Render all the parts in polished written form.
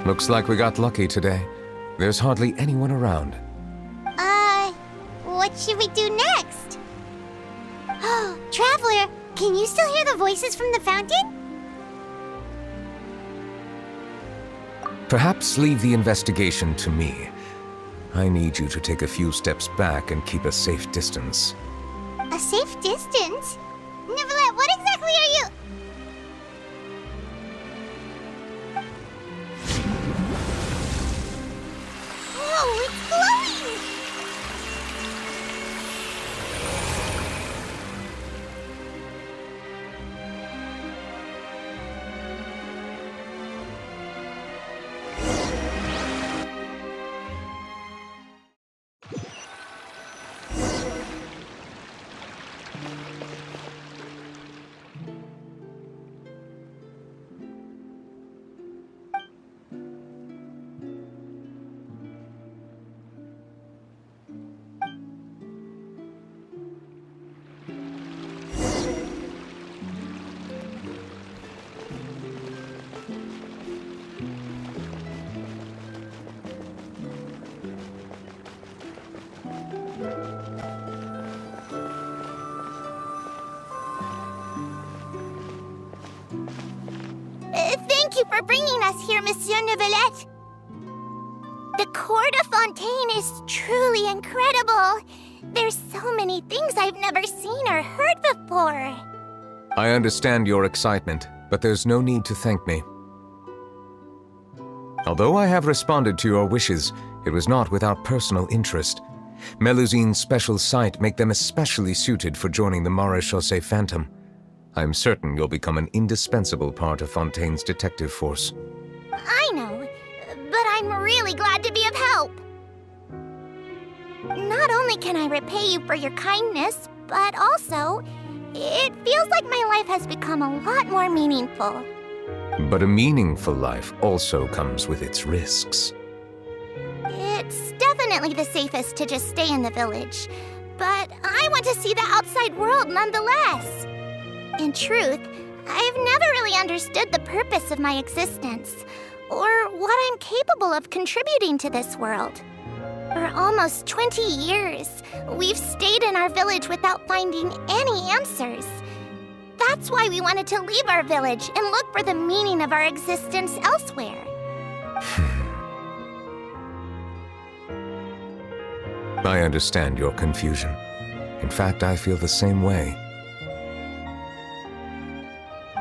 Looks like we got lucky today. There's hardly anyone around. What should we do next? Oh, Traveler, can you still hear the voices from the fountain? Perhaps leave the investigation to me. I need you to take a few steps back and keep a safe distance. A safe distance? Neuvillette, what exactly are you... Whoa, it's glowing! Thank you for bringing us here, Monsieur Neuvillette. The court of Fontaine is truly incredible. There's so many things I've never seen or heard before. I understand your excitement, but there's no need to thank me. Although I have responded to your wishes, it was not without personal interest. Melusine's special sight make them especially suited for joining the Maréchaussée Phantom. I'm certain you'll become an indispensable part of Fontaine's detective force. I know, but I'm really glad to be of help. Not only can I repay you for your kindness, but also, it feels like my life has become a lot more meaningful. But a meaningful life also comes with its risks. It's definitely the safest to just stay in the village, but I want to see the outside world nonetheless. In truth, I've never really understood the purpose of my existence, or what I'm capable of contributing to this world. For almost 20 years, we've stayed in our village without finding any answers. That's why we wanted to leave our village and look for the meaning of our existence elsewhere. I understand your confusion. In fact, I feel the same way.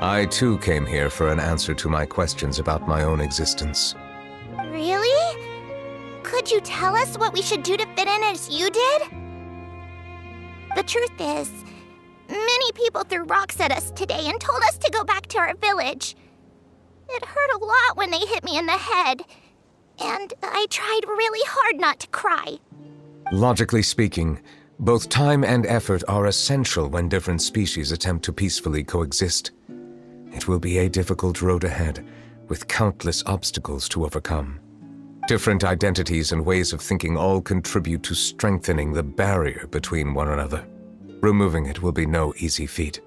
I too came here for an answer to my questions about my own existence. Really? Could you tell us what we should do to fit in as you did? The truth is, many people threw rocks at us today and told us to go back to our village. It hurt a lot when they hit me in the head, and I tried really hard not to cry. Logically speaking, both time and effort are essential when different species attempt to peacefully coexist. It will be a difficult road ahead, with countless obstacles to overcome. Different identities and ways of thinking all contribute to strengthening the barrier between one another. Removing it will be no easy feat.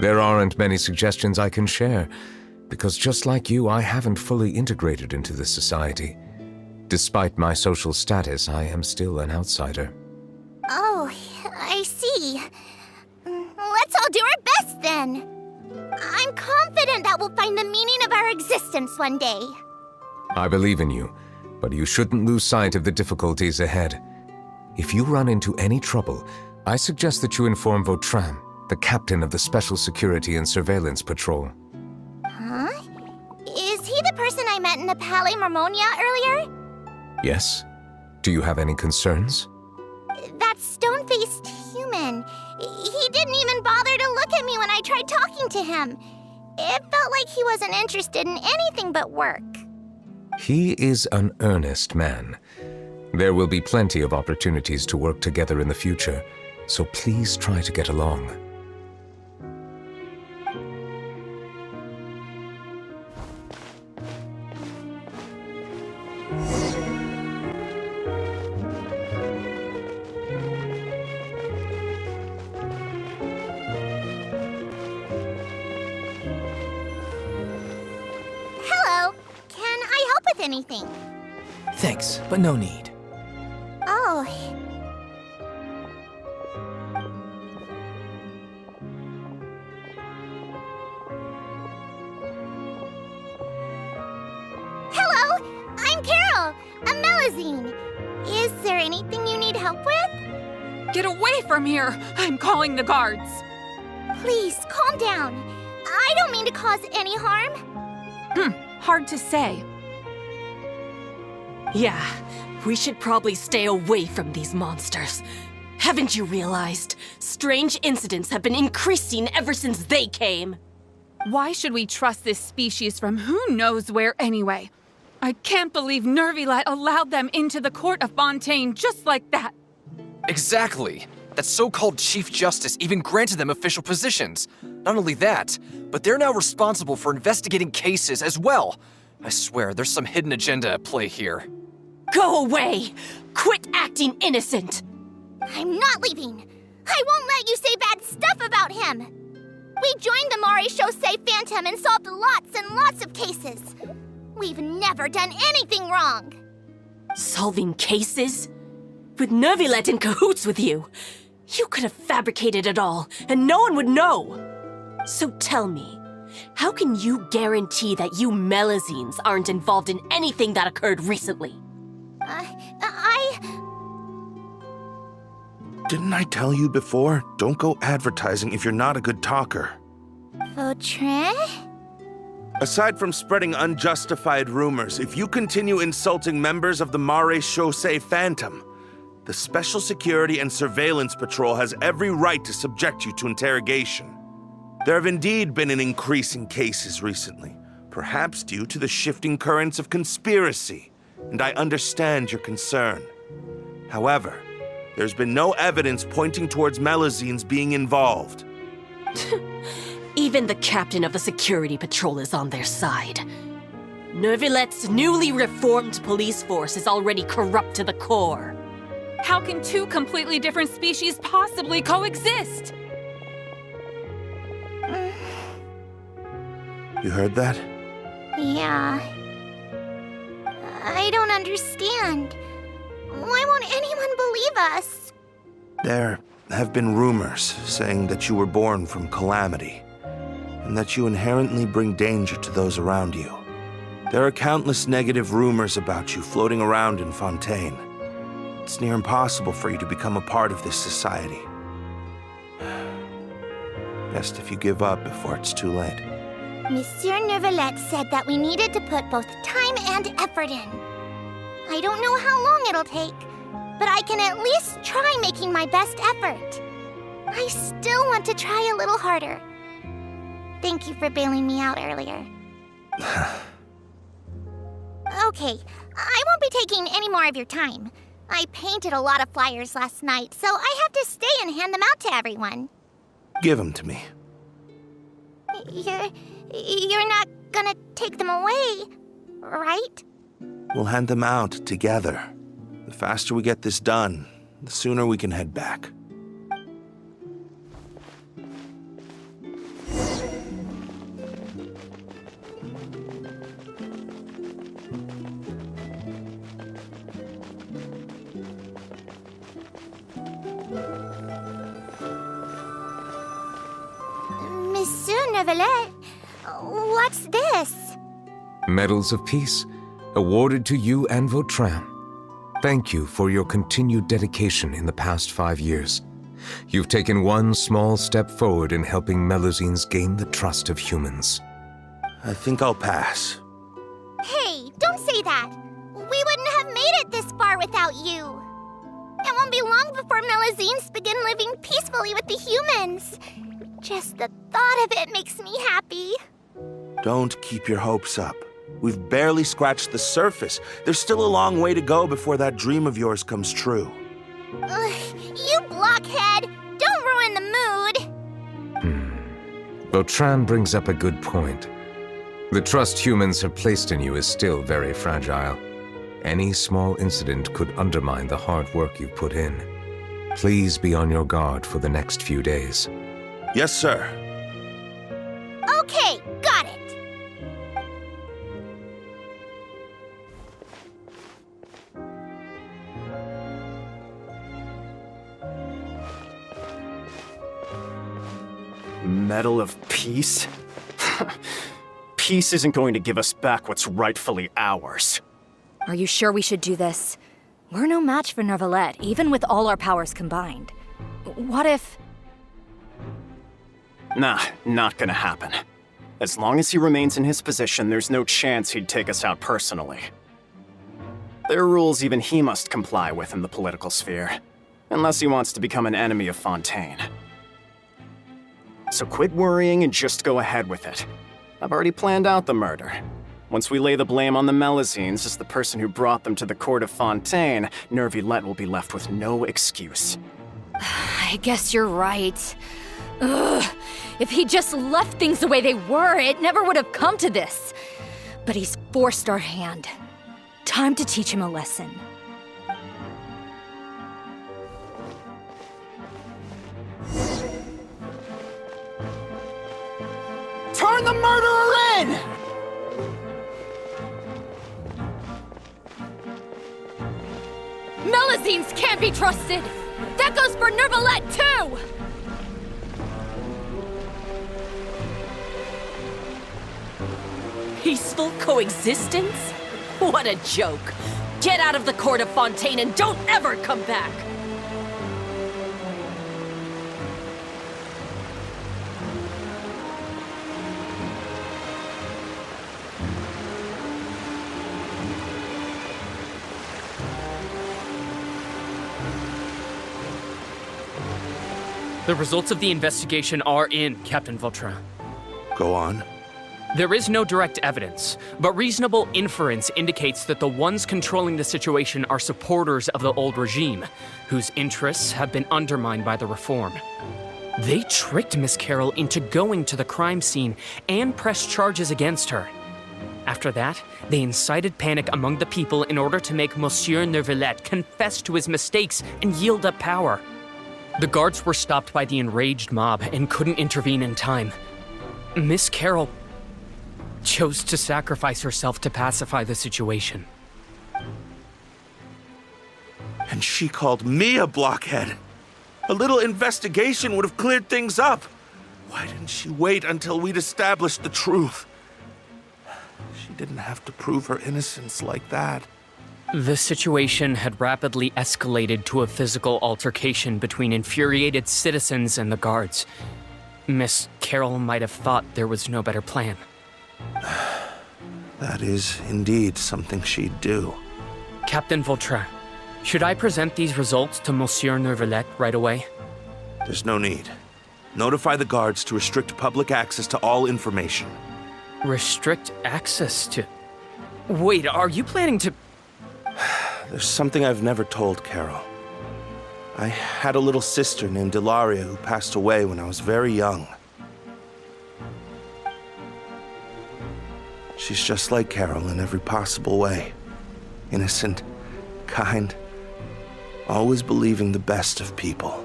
There aren't many suggestions I can share, because just like you, I haven't fully integrated into this society. Despite my social status, I am still an outsider. Oh, I see. Let's all do our best then. I'm confident that we'll find the meaning of our existence one day. I believe in you, but you shouldn't lose sight of the difficulties ahead. If you run into any trouble, I suggest that you inform Vautrin, the captain of the Special Security and Surveillance Patrol. Huh? Is he the person I met in the Palais Marmonia earlier? Yes? Do you have any concerns? That stone-faced human. He didn't even bother to look at me when I tried talking to him. It felt like he wasn't interested in anything but work. He is an earnest man. There will be plenty of opportunities to work together in the future, so please try to get along. anything. Thanks, but no need. Oh. Hello, I'm Carol, a Melazine. Is there anything you need help with? Get away from here! I'm calling the guards! Please, calm down. I don't mean to cause any harm. Hard to say. Yeah, we should probably stay away from these monsters. Haven't you realized? Strange incidents have been increasing ever since they came. Why should we trust this species from who knows where anyway? I can't believe NEUVILLETTE allowed them into the court of FONTAINE just like that. Exactly. That so-called Chief Justice even granted them official positions. Not only that, but they're now responsible for investigating cases as well. I swear, there's some hidden agenda at play here. Go away! Quit acting innocent! I'm not leaving. I won't let you say bad stuff about him. We joined the Maréchaussée Phantom and solved lots and lots of cases. We've never done anything wrong. Solving cases? With NEUVILLETTE in cahoots with you? You could have fabricated it all, and no one would know. So tell me, how can you guarantee that you Melazines aren't involved in anything that occurred recently? Didn't I tell you before? Don't go advertising if you're not a good talker. FONTAINE? Aside from spreading unjustified rumors, if you continue insulting members of the Maréchaussée Phantom, the Special Security and Surveillance Patrol has every right to subject you to interrogation. There have indeed been an increase in cases recently, perhaps due to the shifting currents of conspiracy, and I understand your concern. However, there's been no evidence pointing towards Melazines being involved. Even the captain of the security patrol is on their side. NEUVILLETTE's newly reformed police force is already corrupt to the core. How can two completely different species possibly coexist? You heard that? Yeah. I don't understand. Why won't anyone believe us? There have been rumors saying that you were born from calamity, and that you inherently bring danger to those around you. There are countless negative rumors about you floating around in FONTAINE. It's near impossible for you to become a part of this society. Best if you give up before it's too late. Monsieur NEUVILLETTE said that we needed to put both time and effort in. I don't know how long it'll take, but I can at least try making my best effort. I still want to try a little harder. Thank you for bailing me out earlier. Okay, I won't be taking any more of your time. I painted a lot of flyers last night, so I have to stay and hand them out to everyone. Give them to me. You're not gonna take them away, right? We'll hand them out together. The faster we get this done, the sooner we can head back. Monsieur NEUVILLETTE, what's this? Medals of Peace, awarded to you and Vautrin. Thank you for your continued dedication in the past 5 years. You've taken one small step forward in helping Melazines gain the trust of humans. I think I'll pass. Hey, don't say that. We wouldn't have made it this far without you. It won't be long before Melazines begin living peacefully with the humans. Just the thought of it makes me happy. Don't keep your hopes up. We've barely scratched the surface. There's still a long way to go before that dream of yours comes true. You blockhead! Don't ruin the mood! Vautrin brings up a good point. The trust humans have placed in you is still very fragile. Any small incident could undermine the hard work you've put in. Please be on your guard for the next few days. Yes, sir. Okay, got it. Medal of Peace? Peace isn't going to give us back what's rightfully ours. Are you sure we should do this? We're no match for Neuvillette, even with all our powers combined. What if... Nah, not gonna happen. As long as he remains in his position, there's no chance he'd take us out personally. There are rules even he must comply with in the political sphere, unless he wants to become an enemy of Fontaine. So quit worrying and just go ahead with it. I've already planned out the murder. Once we lay the blame on the Melusines as the person who brought them to the court of Fontaine, Neuvillette will be left with no excuse. I guess you're right. Ugh. If he just left things the way they were, it never would have come to this. But he's forced our hand. Time to teach him a lesson. Turn the murderer in! Melusines can't be trusted! That goes for Neuvillette, too! Peaceful coexistence? What a joke. Get out of the court of Fontaine and don't ever come back! The results of the investigation are in, Captain Vautrin. Go on. There is no direct evidence, but reasonable inference indicates that the ones controlling the situation are supporters of the old regime, whose interests have been undermined by the reform. They tricked Miss Carroll into going to the crime scene and pressed charges against her. After that, they incited panic among the people in order to make Monsieur Neuvillette confess to his mistakes and yield up power. The guards were stopped by the enraged mob and couldn't intervene in time. Miss Carroll chose to sacrifice herself to pacify the situation. And she called me a blockhead. A little investigation would have cleared things up. Why didn't she wait until we'd established the truth? She didn't have to prove her innocence like that. The situation had rapidly escalated to a physical altercation between infuriated citizens and the guards. Miss Carroll might have thought there was no better plan. That is indeed something she'd do. Captain Vautrin, should I present these results to Monsieur Neuvillette right away? There's no need. Notify the guards to restrict public access to all information. Restrict access to... Wait, are you planning to... There's something I've never told Carol. I had a little sister named Ilaria who passed away when I was very young. She's just like Carol in every possible way. Innocent, kind, always believing the best of people.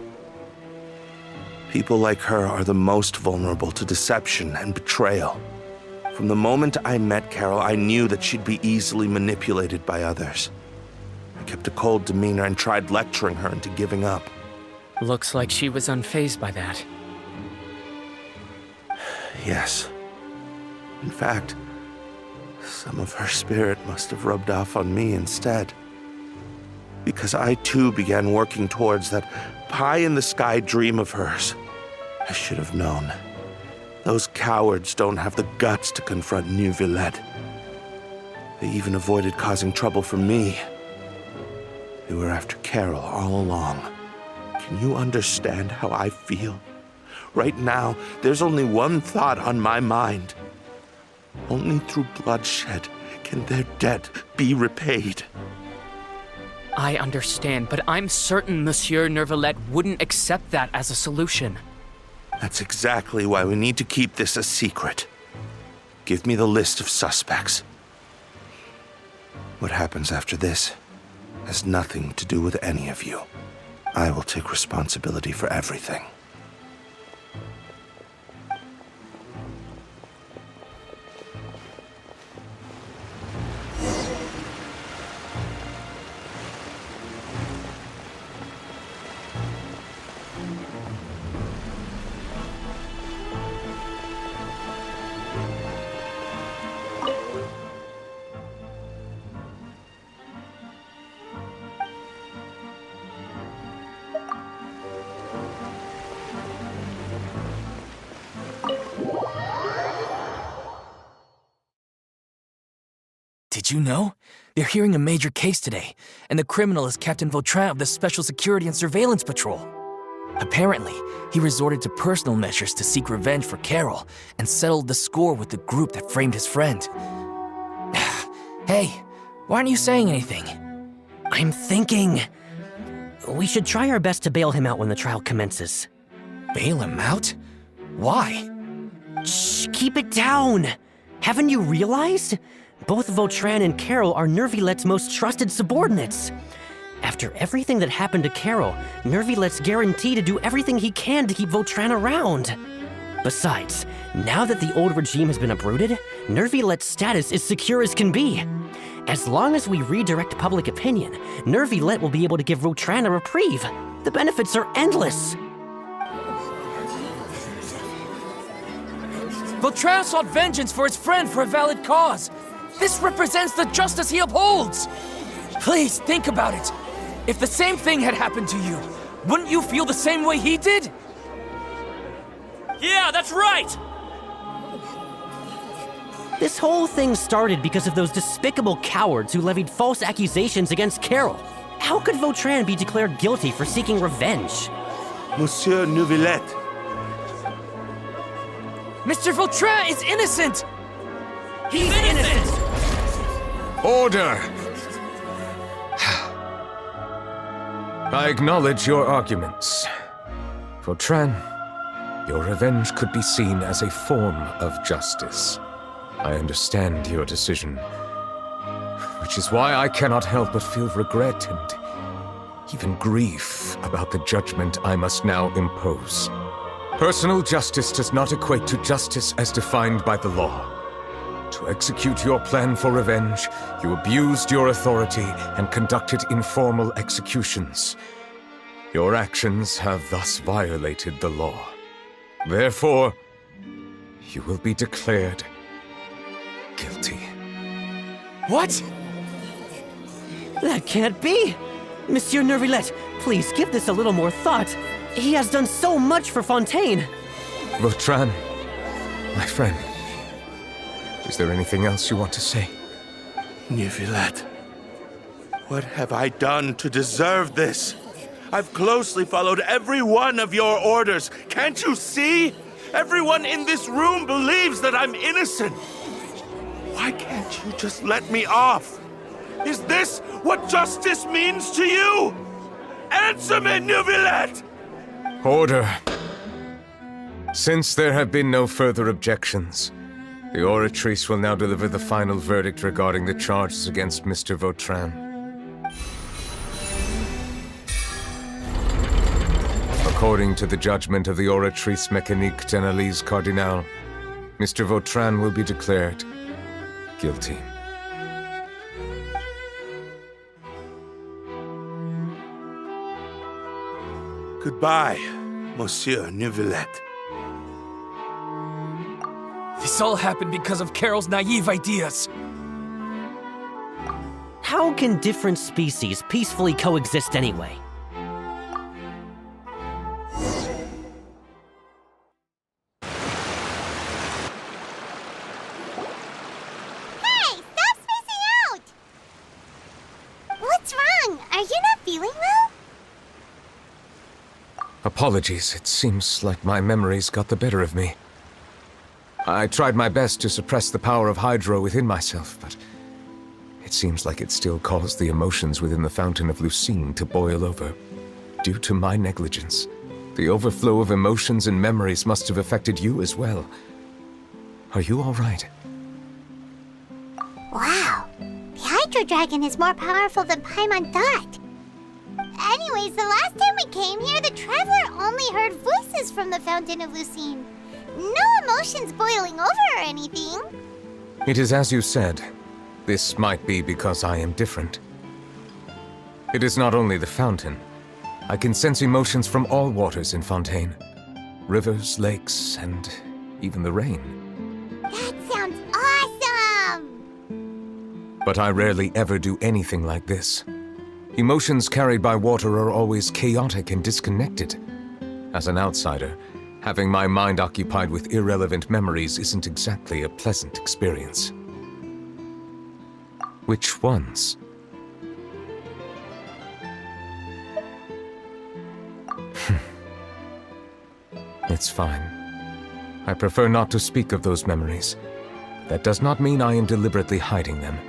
People like her are the most vulnerable to deception and betrayal. From the moment I met Carol, I knew that she'd be easily manipulated by others. I kept a cold demeanor and tried lecturing her into giving up. Looks like she was unfazed by that. Yes. In fact, some of her spirit must have rubbed off on me instead. Because I too began working towards that pie-in-the-sky dream of hers. I should have known. Those cowards don't have the guts to confront Neuvillette. They even avoided causing trouble for me. They were after Carol all along. Can you understand how I feel? Right now, there's only one thought on my mind. Only through bloodshed can their debt be repaid. I understand, but I'm certain Monsieur Neuvillette wouldn't accept that as a solution. That's exactly why we need to keep this a secret. Give me the list of suspects. What happens after this has nothing to do with any of you. I will take responsibility for everything. Did you know? They're hearing a major case today, and the criminal is Captain Vautrin of the Special Security and Surveillance Patrol. Apparently, he resorted to personal measures to seek revenge for Carol and settled the score with the group that framed his friend. Hey, why aren't you saying anything? I'm thinking... we should try our best to bail him out when the trial commences. Bail him out? Why? Shh, keep it down! Haven't you realized? Both Vautrin and Carol are NEUVILLETTE's most trusted subordinates. After everything that happened to Carol, NEUVILLETTE's guaranteed to do everything he can to keep Vautrin around. Besides, now that the old regime has been uprooted, NEUVILLETTE's status is secure as can be. As long as we redirect public opinion, NEUVILLETTE will be able to give Vautrin a reprieve. The benefits are endless. Vautrin sought vengeance for his friend for a valid cause. This represents the justice he upholds. Please, think about it. If the same thing had happened to you, wouldn't you feel the same way he did? Yeah, that's right! This whole thing started because of those despicable cowards who levied false accusations against Carol. How could Vautrin be declared guilty for seeking revenge? Monsieur NEUVILLETTE. Mr. Vautrin is innocent! He's innocent! Order! I acknowledge your arguments. Vautrin, your revenge could be seen as a form of justice. I understand your decision, which is why I cannot help but feel regret and even grief about the judgment I must now impose. Personal justice does not equate to justice as defined by the law. To execute your plan for revenge, you abused your authority and conducted informal executions. Your actions have thus violated the law. Therefore, you will be declared guilty. What? That can't be! Monsieur NEUVILLETTE, please give this a little more thought. He has done so much for Fontaine. Vautrin, my friend, is there anything else you want to say? NEUVILLETTE, what have I done to deserve this? I've closely followed every one of your orders. Can't you see? Everyone in this room believes that I'm innocent. Why can't you just let me off? Is this what justice means to you? Answer me, NEUVILLETTE! Order. Since there have been no further objections, the Oratrice will now deliver the final verdict regarding the charges against Mr. Vautrin. According to the judgment of the Oratrice Mécanique d'Analyse Cardinale, Mr. Vautrin will be declared guilty. Goodbye, Monsieur NEUVILLETTE. This all happened because of Carol's naive ideas. How can different species peacefully coexist anyway? Hey, stop spacing out! What's wrong? Are you not feeling well? Apologies, it seems like my memories got the better of me. I tried my best to suppress the power of Hydro within myself, but it seems like it still caused the emotions within the Fountain of Lucine to boil over. Due to my negligence, the overflow of emotions and memories must have affected you as well. Are you all right? Wow, the Hydro Dragon is more powerful than Paimon thought. Anyways, the last time we came here, the Traveler only heard voices from the Fountain of Lucine. No emotions boiling over or anything. It is as you said. This might be because I am different. It is not only the fountain. I can sense emotions from all waters in Fontaine. Rivers, lakes, and even the rain. That sounds awesome! But I rarely ever do anything like this. Emotions carried by water are always chaotic and disconnected. As an outsider, having my mind occupied with irrelevant memories isn't exactly a pleasant experience. Which ones? It's fine. I prefer not to speak of those memories. That does not mean I am deliberately hiding them.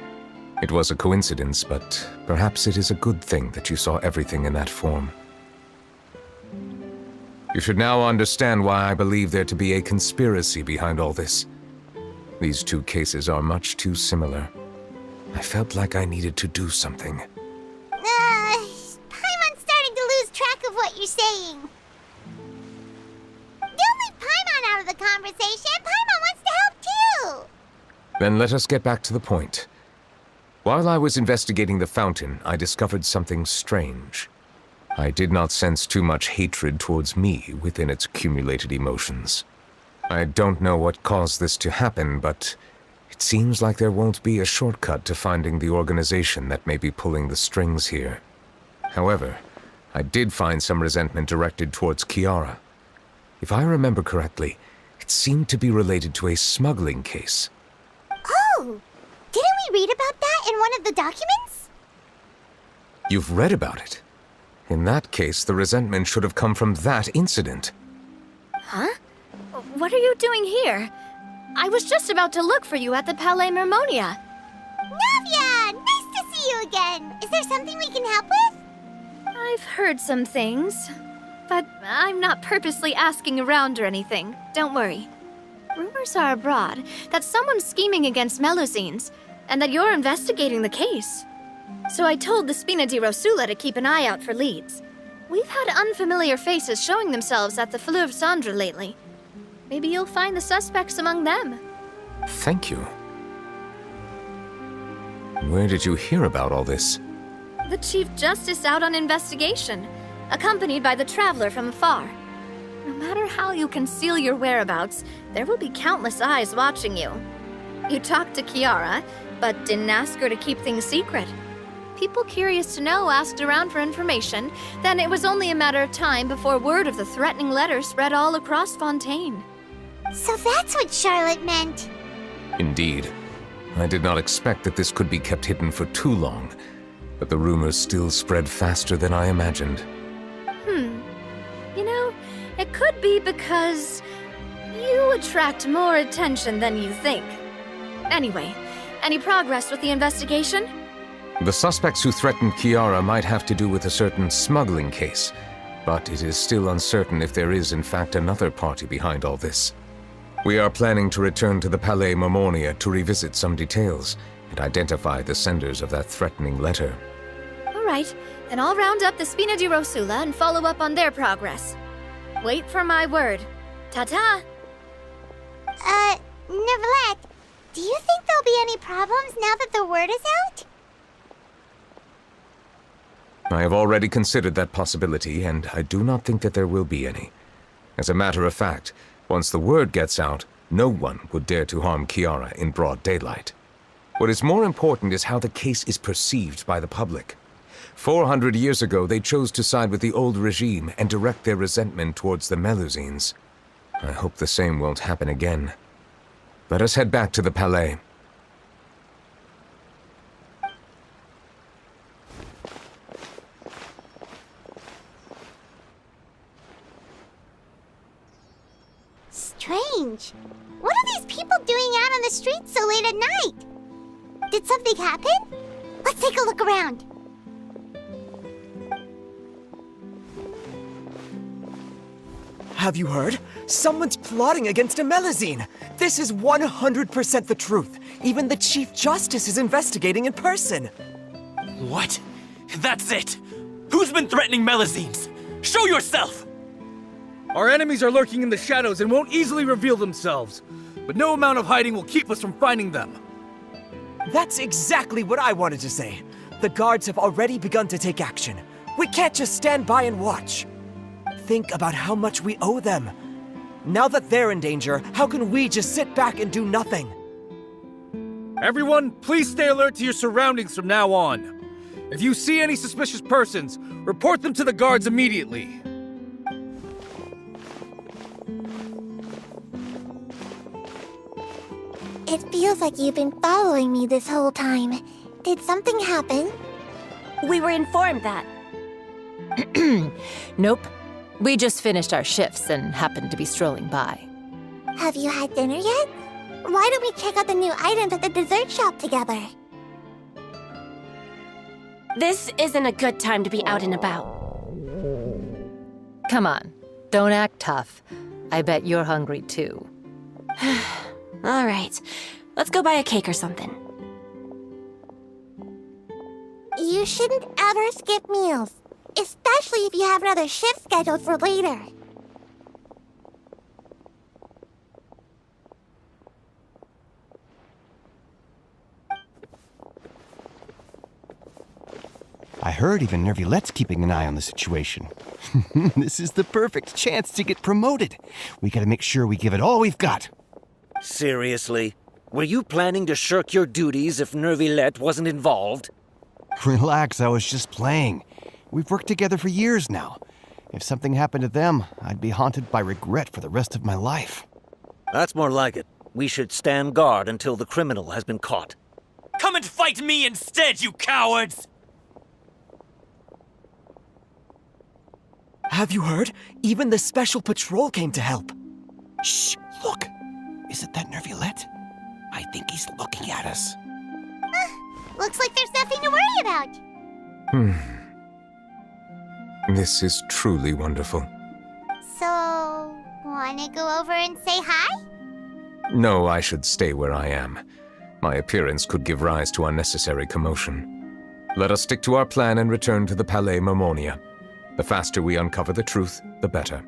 It was a coincidence, but perhaps it is a good thing that you saw everything in that form. You should now understand why I believe there to be a conspiracy behind all this. These two cases are much too similar. I felt like I needed to do something. Paimon's starting to lose track of what you're saying. Don't leave Paimon out of the conversation. Paimon wants to help too. Then let us get back to the point. While I was investigating the fountain, I discovered something strange. I did not sense too much hatred towards me within its accumulated emotions. I don't know what caused this to happen, but it seems like there won't be a shortcut to finding the organization that may be pulling the strings here. However, I did find some resentment directed towards Kiara. If I remember correctly, it seemed to be related to a smuggling case. Oh! Didn't we read about that in one of the documents? You've read about it? In that case, the resentment should have come from that incident. Huh? What are you doing here? I was just about to look for you at the Palais Mermonia. Navia! Nice to see you again! Is there something we can help with? I've heard some things, but I'm not purposely asking around or anything. Don't worry. Rumors are abroad that someone's scheming against Melusines, and that you're investigating the case. So I told the Spina di Rosula to keep an eye out for leads. We've had unfamiliar faces showing themselves at the Fleuve Cendre lately. Maybe you'll find the suspects among them. Thank you. Where did you hear about all this? The Chief Justice out on investigation, accompanied by the Traveler from afar. No matter how you conceal your whereabouts, there will be countless eyes watching you. You talked to Kiara, but didn't ask her to keep things secret. People curious to know asked around for information, then it was only a matter of time before word of the threatening letter spread all across Fontaine. So that's what Charlotte meant. Indeed. I did not expect that this could be kept hidden for too long, but the rumors still spread faster than I imagined. You know, it could be because you attract more attention than you think. Anyway, any progress with the investigation? The suspects who threatened Kiara might have to do with a certain smuggling case, but it is still uncertain if there is in fact another party behind all this. We are planning to return to the Palais Mermonia to revisit some details and identify the senders of that threatening letter. All right, then I'll round up the Spina di Rosula and follow up on their progress. Wait for my word. Ta-ta! Neuvillette, do you think there'll be any problems now that the word is out? I have already considered that possibility, and I do not think that there will be any. As a matter of fact, once the word gets out, no one would dare to harm Kiara in broad daylight. What is more important is how the case is perceived by the public. 400 years ago, they chose to side with the old regime and direct their resentment towards the Melusines. I hope the same won't happen again. Let us head back to the Palais. Strange. What are these people doing out on the streets so late at night? Did something happen? Let's take a look around. Have you heard? Someone's plotting against a Melusine. This is 100% the truth. Even the Chief Justice is investigating in person. What? That's it! Who's been threatening Melusines? Show yourself! Our enemies are lurking in the shadows and won't easily reveal themselves. But no amount of hiding will keep us from finding them. That's exactly what I wanted to say. The guards have already begun to take action. We can't just stand by and watch. Think about how much we owe them. Now that they're in danger, how can we just sit back and do nothing? Everyone, please stay alert to your surroundings from now on. If you see any suspicious persons, report them to the guards immediately. It feels like you've been following me this whole time. Did something happen? We were informed that. Nope. We just finished our shifts and happened to be strolling by. Have you had dinner yet? Why don't we check out the new items at the dessert shop together? This isn't a good time to be out and about. Come on, don't act tough. I bet you're hungry too. All right, let's go buy a cake or something. You shouldn't ever skip meals, especially if you have another shift scheduled for later. I heard even NEUVILLETTE's keeping an eye on the situation. This is the perfect chance to get promoted. We gotta make sure we give it all we've got. Seriously? Were you planning to shirk your duties if NEUVILLETTE wasn't involved? Relax, I was just playing. We've worked together for years now. If something happened to them, I'd be haunted by regret for the rest of my life. That's more like it. We should stand guard until the criminal has been caught. Come and fight me instead, you cowards! Have you heard? Even the special patrol came to help. Shh, look. Is it that NEUVILLETTE? I think he's looking at us. Looks like there's nothing to worry about. This is truly wonderful. So, wanna go over and say hi? No, I should stay where I am. My appearance could give rise to unnecessary commotion. Let us stick to our plan and return to the Palais Mermonia. The faster we uncover the truth, the better.